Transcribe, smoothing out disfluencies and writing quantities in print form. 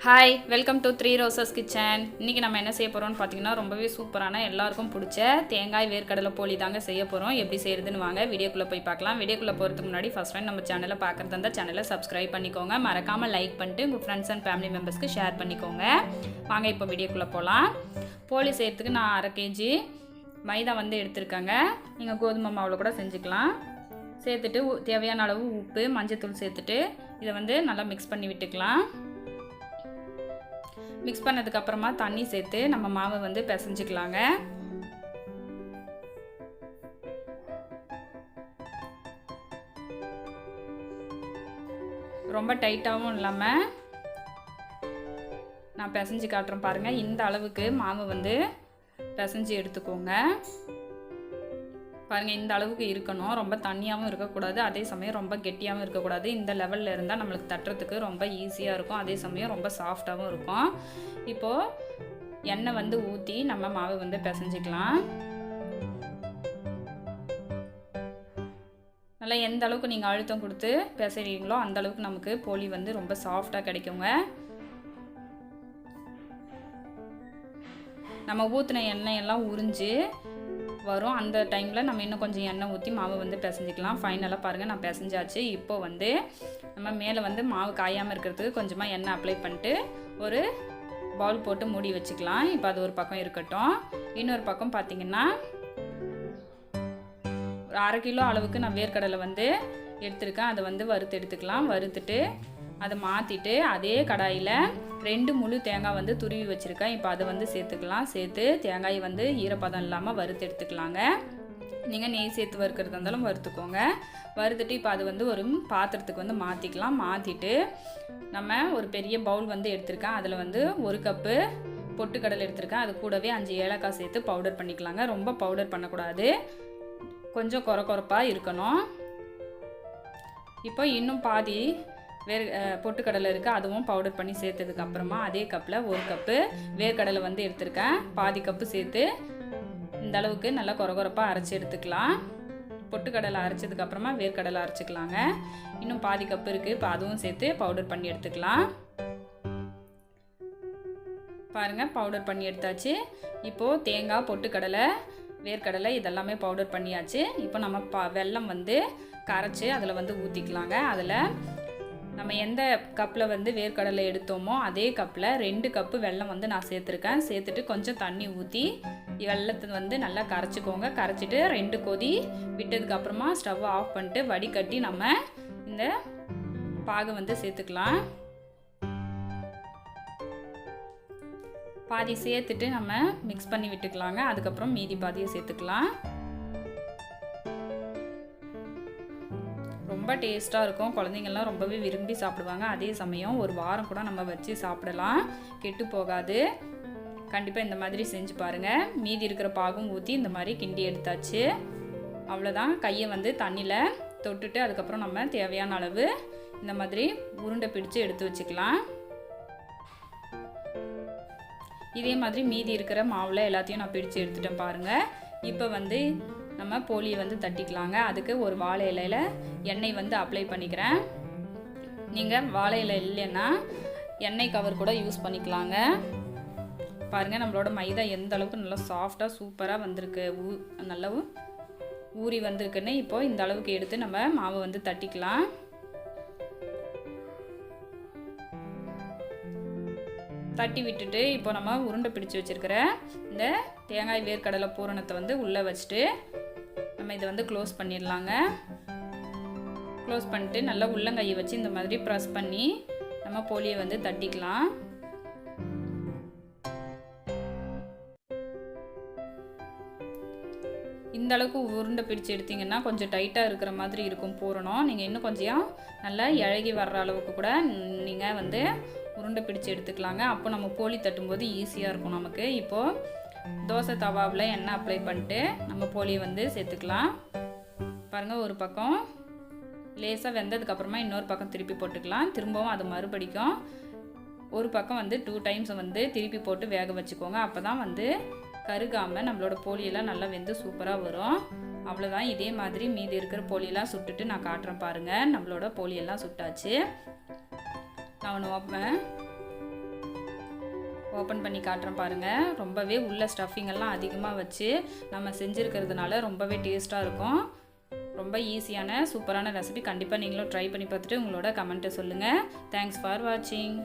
Hi welcome to 3 roses kitchen. இன்றைக்கி நம்ம என்ன செய்ய போகிறோம்னு பார்த்தீங்கன்னா ரொம்பவே சூப்பரான எல்லாருக்கும் பிடிச்ச தேங்காய் வேர்க்கடலை போலி தாங்க செய்ய போகிறோம். எப்படி செய்கிறதுன்னு வாங்க வீடியோக்குள்ளே போய் பார்க்கலாம். வீடியோக்குள்ளே போகிறதுக்கு முன்னாடி ஃபஸ்ட் டைம் நம்ம சேனலை பார்க்குறது இருந்தால் சேனலை சப்ஸ்கிரைப் பண்ணிக்கோங்க. மறக்காமல் லைக் பண்ணிட்டு உங்கள் ஃப்ரெண்ட்ஸ் அண்ட் ஃபேமிலி மெம்பர்ஸ்க்கு ஷேர் பண்ணிக்கோங்க. வாங்க இப்போ வீடியோக்குள்ளே போகலாம். போலி செய்கிறதுக்கு நான் 1/2 kg மைதா வந்து எடுத்துருக்கேங்க. நீங்கள் கோதுமை மாவில் கூட செஞ்சுக்கலாம். சேர்த்துட்டு தேவையான அளவு உப்பு மஞ்சத்தூள் சேர்த்துட்டு இதை வந்து நல்லா மிக்ஸ் பண்ணி விட்டுக்கலாம். மிக்ஸ் பண்ணதுக்கப்புறமா தண்ணி சேர்த்து நம்ம மாவை வந்து பிசைஞ்சிக்கலாங்க. ரொம்ப டைட்டாகவும் இல்லாமல் நான் பிசைஞ்சு காட்டுறேன் பாருங்கள். இந்த அளவுக்கு மாவு வந்து பிசைஞ்சு எடுத்துக்கோங்க. பாருங்கள், இந்த அளவுக்கு இருக்கணும். ரொம்ப தண்ணியாகவும் இருக்கக்கூடாது, அதே சமயம் ரொம்ப கெட்டியாகவும் இருக்கக்கூடாது. இந்த லெவலில் இருந்தால் நம்மளுக்கு தட்டுறதுக்கு ரொம்ப ஈஸியாக இருக்கும், அதே சமயம் ரொம்ப சாஃப்டாகவும் இருக்கும். இப்போது எண்ணெய் வந்து ஊற்றி நம்ம மாவு வந்து பிசைஞ்சிக்கலாம். நல்லா எந்த அளவுக்கு நீங்கள் அழுத்தம் கொடுத்து பிசைறீங்களோ அந்த அளவுக்கு நமக்கு போலி வந்து ரொம்ப சாஃப்டாக கிடைக்குங்க. நம்ம ஊற்றின எண்ணெயெல்லாம் உறிஞ்சு வரும். அந்த டைமில் நம்ம இன்னும் கொஞ்சம் எண்ணெய் ஊற்றி மாவு வந்து பிசைஞ்சிக்கலாம். ஃபைனலாக பாருங்கள், நான் பிசைஞ்சாச்சு. இப்போ வந்து நம்ம மேலே வந்து மாவு காயாமல் இருக்கிறதுக்கு கொஞ்சமாக எண்ணெய் அப்ளை பண்ணிட்டு ஒரு பவுல் போட்டு மூடி வச்சுக்கலாம். இப்போ அது ஒரு பக்கம் இருக்கட்டும். இன்னொரு பக்கம் பார்த்திங்கன்னா ஒரு 1/2 கிலோ அளவுக்கு நான் வேர்க்கடலை வந்து எடுத்துருக்கேன். அதை வந்து வறுத்து எடுத்துக்கலாம். வறுத்துட்டு அதை மாற்றிட்டு அதே கடாயில் 2 முழு தேங்காய் வந்து துருவி வச்சுருக்கேன். இப்போ அதை வந்து சேர்த்துக்கலாம். சேர்த்து தேங்காய் வந்து ஈரப்பதம் இல்லாமல் வறுத்து எடுத்துக்கலாங்க. நீங்கள் நெய் சேர்த்து வறுக்கிறதா இருந்தாலும் வறுத்துக்கோங்க. வறுத்துட்டு இப்போ அது வந்து ஒரு பாத்திரத்துக்கு வந்து மாற்றிக்கலாம். மாற்றிட்டு நம்ம ஒரு பெரிய பவுல் வந்து எடுத்துருக்கேன். அதில் வந்து 1 கப்பு பொட்டுக்கடலை எடுத்துருக்கேன். அது கூடவே 5 ஏலக்காய் சேர்த்து பவுடர் பண்ணிக்கலாங்க. ரொம்ப பவுடர் பண்ணக்கூடாது, கொஞ்சம் கொரப்பாக இருக்கணும். இப்போ இன்னும் பாதி பொட்டுக்கடலை இருக்குது, அதுவும் பவுடர் பண்ணி சேர்த்ததுக்கு அப்புறமா அதே கப்பில் 1 கப்பு வேர்க்கடலை வந்து எடுத்திருக்கேன். பாதி கப்பு சேர்த்து இந்த அளவுக்கு நல்லா கொரப்பாக அரைச்சி எடுத்துக்கலாம். பொட்டுக்கடலை அரைச்சதுக்கு அப்புறமா வேர்க்கடலை அரைச்சிக்கலாங்க. இன்னும் பாதி கப்பு இருக்குது, இப்போ அதுவும் சேர்த்து பவுடர் பண்ணி எடுத்துக்கலாம். பாருங்கள், பவுடர் பண்ணி எடுத்தாச்சு. இப்போது தேங்காய், பொட்டுக்கடலை, வேர்க்கடலை இதெல்லாமே பவுடர் பண்ணியாச்சு. இப்போ நம்ம வெல்லம் வந்து கரைச்சி அதில் வந்து ஊற்றிக்கலாங்க. அதில் நம்ம எந்த கப்பில் வந்து வேர்க்கடலை எடுத்தோமோ அதே கப்பில் 2 கப்பு வெல்லம் வந்து நான் சேர்த்துருக்கேன். சேர்த்துட்டு கொஞ்சம் தண்ணி ஊற்றி வெல்லத்தை வந்து நல்லா கரைச்சிக்கோங்க. கரைச்சிட்டு 2 கொதி விட்டதுக்கப்புறமா ஸ்டவ் ஆஃப் பண்ணிட்டு வடிகட்டி நம்ம இந்த பாகை வந்து சேர்த்துக்கலாம். பாதி சேர்த்துட்டு நம்ம மிக்ஸ் பண்ணி விட்டுக்கலாங்க. அதுக்கப்புறம் மீதி பாதியை சேர்த்துக்கலாம். ரொம்ப டேஸ்ட்டாக இருக்கும். குழந்தைங்கள்லாம் ரொம்பவே விரும்பி சாப்பிடுவாங்க. அதே சமயம் ஒரு வாரம் கூட நம்ம வச்சு சாப்பிடலாம், கெட்டு போகாது. கண்டிப்பாக இந்த மாதிரி செஞ்சு பாருங்கள். மீதி இருக்கிற பாகும் ஊற்றி இந்த மாதிரி கிண்டி எடுத்தாச்சு. அவ்வளோதான். கையை வந்து தண்ணியில் தொட்டுட்டு அதுக்கப்புறம் நம்ம தேவையான அளவு இந்த மாதிரி உருண்டை பிடிச்சு எடுத்து வச்சுக்கலாம். இதே மாதிரி மீதி இருக்கிற மாவில் எல்லாத்தையும் நான் பிடிச்சு எடுத்துட்டேன் பாருங்கள். இப்போ வந்து நம்ம போலியை வந்து தட்டிக்கலாங்க. அதுக்கு ஒரு வாழை இலையில் எண்ணெய் வந்து அப்ளை பண்ணிக்கிறேன். நீங்கள் வாழை இலை இல்லைன்னா எண்ணெய் கவர் கூட யூஸ் பண்ணிக்கலாங்க. பாருங்கள், நம்மளோட மைதா எந்த அளவுக்கு நல்லா சாஃப்டாக சூப்பராக வந்திருக்கு, நல்லா ஊறி வந்திருக்குன்னு. இப்போது இந்த அளவுக்கு எடுத்து நம்ம மாவை வந்து தட்டிக்கலாம். தட்டி விட்டுட்டு இப்போ நம்ம உருண்டை பிடிச்சி வச்சுருக்கிற இந்த தேங்காய் வேர்க்கடலை பூரணத்தை வந்து உள்ளே வச்சுட்டு நம்ம இதை வந்து க்ளோஸ் பண்ணிடலாங்க. க்ளோஸ் பண்ணிட்டு நல்லா உள்ளங்கையை வச்சு இந்த மாதிரி ப்ரெஸ் பண்ணி நம்ம போலியை வந்து தட்டிக்கலாம். இந்த அளவுக்கு உருண்டை பிடிச்சி எடுத்திங்கன்னா கொஞ்சம் டைட்டாக இருக்கிற மாதிரி இருக்கும் பூரணம். நீங்கள் இன்னும் கொஞ்சம் நல்லா இழகி வர்ற அளவுக்கு கூட நீங்கள் வந்து உருண்டை பிடிச்சி எடுத்துக்கலாங்க. அப்போ நம்ம போலி தட்டும்போது ஈஸியாக இருக்கும் நமக்கு. இப்போது தோசை தவாவில் எண்ணெய் அப்ளை பண்ணிட்டு நம்ம போலியை வந்து சேர்த்துக்கலாம். பாருங்கள், ஒரு பக்கம் லேசாக வெந்ததுக்கப்புறமா இன்னொரு பக்கம் திருப்பி போட்டுக்கலாம். திரும்பவும் அது மறுபடிக்கும் ஒரு பக்கம் வந்து 2 டைம்ஸ் வந்து திருப்பி போட்டு வேக வச்சுக்கோங்க. அப்போ தான் வந்து கருகாமல் நம்மளோட போலியெல்லாம் நல்லா வெந்து சூப்பராக வரும். அவ்வளோதான். இதே மாதிரி மீதி இருக்கிற போலியெல்லாம் சுட்டுட்டு நான் காட்டுறேன் பாருங்கள். நம்மளோட போலியெல்லாம் சுட்டாச்சு. நான் ஒன்று வைப்பேன். ஓப்பன் பண்ணி காட்டுறேன் பாருங்கள். ரொம்பவே உள்ள ஸ்டஃபிங் எல்லாம் அதிகமாக வச்சு நம்ம செஞ்சுருக்கிறதுனால ரொம்பவே டேஸ்ட்டாக இருக்கும். ரொம்ப ஈஸியான சூப்பரான ரெசிபி. கண்டிப்பாக நீங்களும் ட்ரை பண்ணி பார்த்துட்டு உங்களோட கமெண்ட்டை சொல்லுங்கள். தேங்க்ஸ் ஃபார் வாட்சிங்.